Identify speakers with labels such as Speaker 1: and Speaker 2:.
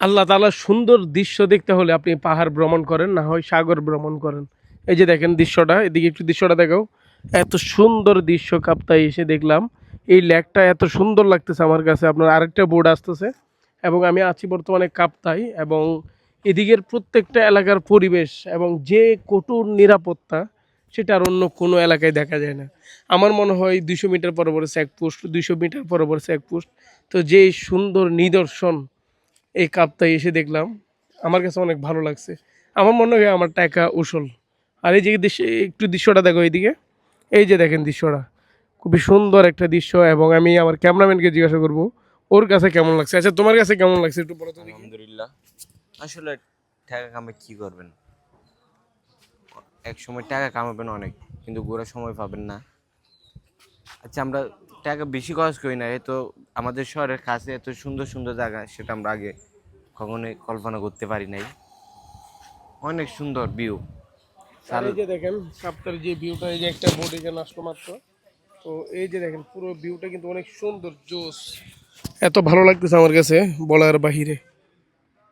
Speaker 1: আল্লাহ তাআলার সুন্দর দৃশ্য দেখতে হলে আপনি পাহাড় ভ্রমণ করেন, না হয় সাগর ভ্রমণ করেন। এই যে দেখেন দৃশ্যটা, এদিকে একটু দৃশ্যটা দেখাও। এত সুন্দর দৃশ্য কাপ্তাই এসে দেখলাম। এই লেকটা এত সুন্দর লাগতেছে আমার কাছে। আপনার আরেকটা বোর্ড আসতেছে এবং আমি আছি বর্তমানে কাপ্তাই, এবং এদিকের প্রত্যেকটা এলাকার পরিবেশ এবং যে কঠোর নিরাপত্তা, সেটা আর অন্য কোনো এলাকায় দেখা যায় না। আমার মনে হয় 200 মিটার পরে পরে চেকপোস্ট, 200 মিটার পরে পরে চেকপোস্ট। তো যে সুন্দর নিদর্শন এই কাপ্তাই এসে দেখলাম, আমার কাছে অনেক ভালো লাগছে। আমার মনে হয় আমার টাকা উসুল। আর এই যে দৃশ্য, একটু দৃশ্যটা দেখো এইদিকে, এই যে দেখেন দৃশ্যটা, খুবই সুন্দর একটা দৃশ্য। এবং আমি আমার ক্যামেরাম্যানকে জিজ্ঞাসা করব ওর কাছে কেমন লাগছে। আচ্ছা তোমার কাছে কেমন লাগছে একটু বলো তো দেখি।
Speaker 2: আলহামদুলিল্লাহ। আসলে টাকা কামাই কি করবেন? এক সময় টাকা কামাবেন অনেক, কিন্তু ঘোরার সময় পাবেন না। আচ্ছা, আমরা টাকা বেশি খরচ করি না, তো আমাদের শহরের কাছে এত সুন্দর সুন্দর জায়গা, সেটা আমরা আগে কখনোই কল্পনা করতে পারি নাই। অনেক সুন্দর ভিউ।
Speaker 1: আর এই যে দেখেন কাপ্তার যে ভিউটা, এই যে একটা বোট এখানে আসলো মাত্র। তো এই যে দেখেন পুরো ভিউটা কিন্তু অনেক সুন্দর, জোস। এত ভালো লাগতেছে আমার কাছে বলার বাহিরে।